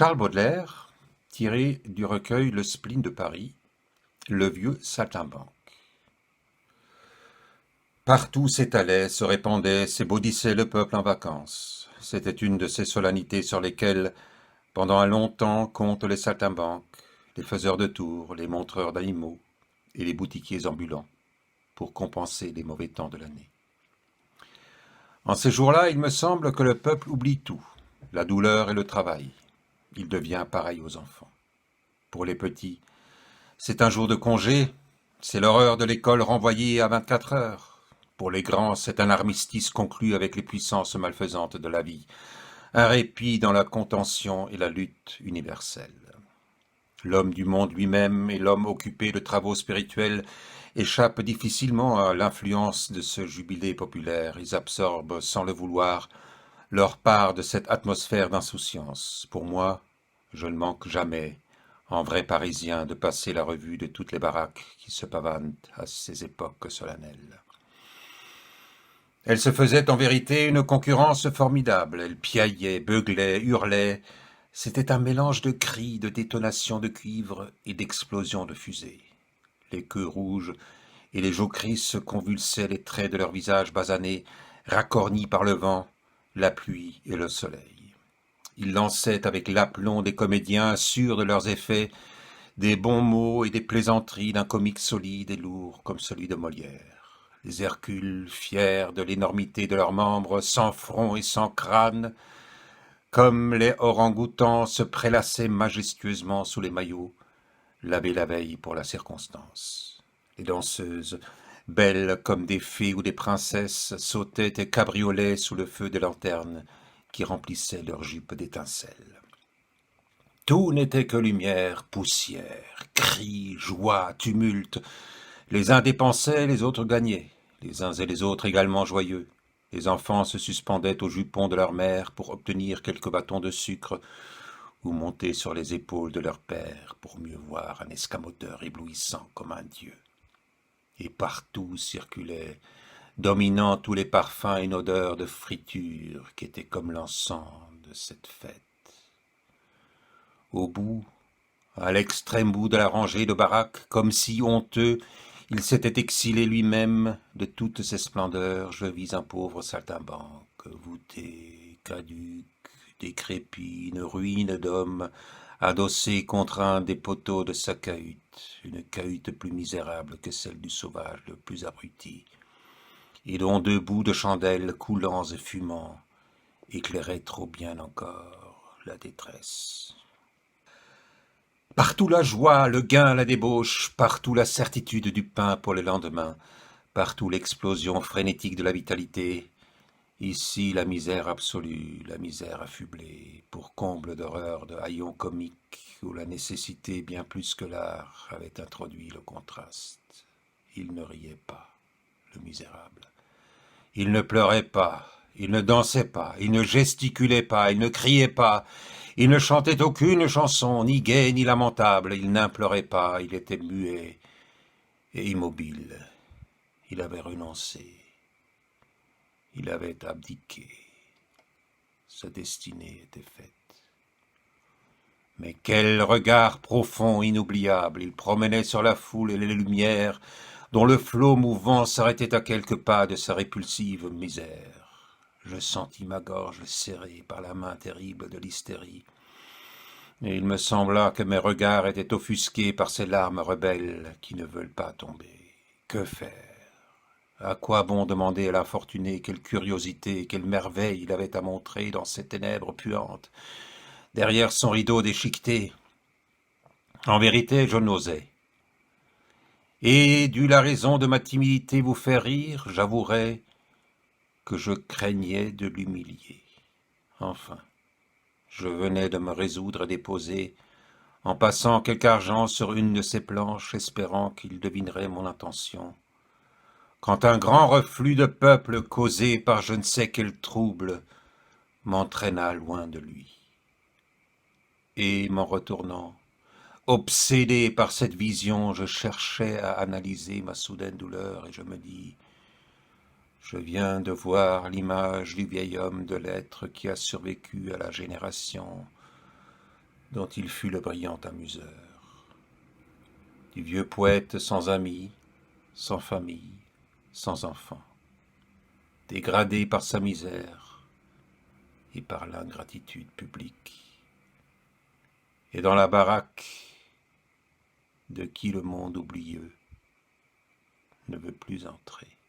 Charles Baudelaire, tiré du recueil Le spleen de Paris, le vieux saltimbanque. Partout s'étalait, se répandait, s'ébaudissait le peuple en vacances. C'était une de ces solennités sur lesquelles, pendant un long temps, comptent les saltimbanques, les faiseurs de tours, les montreurs d'animaux et les boutiquiers ambulants, pour compenser les mauvais temps de l'année. En ces jours-là, il me semble que le peuple oublie tout, la douleur et le travail. Il devient pareil aux enfants. Pour les petits, c'est un jour de congé, c'est l'horreur de l'école renvoyée à 24 heures. Pour les grands, c'est un armistice conclu avec les puissances malfaisantes de la vie, un répit dans la contention et la lutte universelle. L'homme du monde lui-même et l'homme occupé de travaux spirituels échappent difficilement à l'influence de ce jubilé populaire. Ils absorbent, sans le vouloir, leur part de cette atmosphère d'insouciance. Pour moi, je ne manque jamais, en vrai Parisien, de passer la revue de toutes les baraques qui se pavanent à ces époques solennelles. Elle se faisait en vérité une concurrence formidable. Elle piaillait, beuglait, hurlait. C'était un mélange de cris, de détonations de cuivre et d'explosions de fusées. Les queues rouges et les jocrises convulsaient les traits de leurs visages basanés, racornis par le vent, la pluie et le soleil. Ils lançaient avec l'aplomb des comédiens sûrs de leurs effets des bons mots et des plaisanteries d'un comique solide et lourd comme celui de Molière. Les Hercules, fiers de l'énormité de leurs membres, sans front et sans crâne, comme les orang-outans se prélassaient majestueusement sous les maillots, lavés la veille pour la circonstance. Les danseuses, belles comme des fées ou des princesses, sautaient et cabriolaient sous le feu des lanternes qui remplissaient leurs jupes d'étincelles. Tout n'était que lumière, poussière, cris, joie, tumulte. Les uns dépensaient, les autres gagnaient, les uns et les autres également joyeux. Les enfants se suspendaient aux jupons de leur mère pour obtenir quelques bâtons de sucre ou monter sur les épaules de leur père pour mieux voir un escamoteur éblouissant comme un dieu. Et partout circulait, dominant tous les parfums, une odeur de friture qui était comme l'encens de cette fête. Au bout, à l'extrême bout de la rangée de baraques, comme si honteux, il s'était exilé lui-même de toutes ses splendeurs. Je vis un pauvre saltimbanque, voûté, caduc, décrépit, une ruine d'homme, adossé contre un des poteaux de sa cahute, une cahute plus misérable que celle du sauvage le plus abruti, et dont deux bouts de chandelle coulants et fumants éclairaient trop bien encore la détresse. Partout la joie, le gain, la débauche, partout la certitude du pain pour le lendemain, partout l'explosion frénétique de la vitalité. Ici la misère absolue, la misère affublée, pour comble d'horreur de haillons comiques, où la nécessité, bien plus que l'art, avait introduit le contraste. Il ne riait pas, le misérable. Il ne pleurait pas, il ne dansait pas, il ne gesticulait pas, il ne criait pas, il ne chantait aucune chanson, ni gaie ni lamentable, il n'implorait pas, il était muet et immobile. Il avait renoncé, il avait abdiqué. Sa destinée était faite. Mais quel regard profond, inoubliable! Il promenait sur la foule et les lumières, dont le flot mouvant s'arrêtait à quelques pas de sa répulsive misère. Je sentis ma gorge serrée par la main terrible de l'hystérie, et il me sembla que mes regards étaient offusqués par ces larmes rebelles qui ne veulent pas tomber. Que faire? À quoi bon demander à l'infortuné quelle curiosité, quelle merveille il avait à montrer dans ces ténèbres puantes, derrière son rideau déchiqueté? En vérité, je n'osais. Et, dût la raison de ma timidité vous faire rire, j'avouerai que je craignais de l'humilier. Enfin, je venais de me résoudre à déposer, en passant quelque argent sur une de ces planches, espérant qu'il devinerait mon intention, quand un grand reflux de peuple causé par je ne sais quel trouble m'entraîna loin de lui. Et, m'en retournant, obsédé par cette vision, je cherchais à analyser ma soudaine douleur, et je me dis: je viens de voir l'image du vieil homme, de l'être qui a survécu à la génération, dont il fut le brillant amuseur, du vieux poète sans amis, sans famille, sans enfants, dégradé par sa misère et par l'ingratitude publique, et dans la baraque de qui le monde oublieux ne veut plus entrer.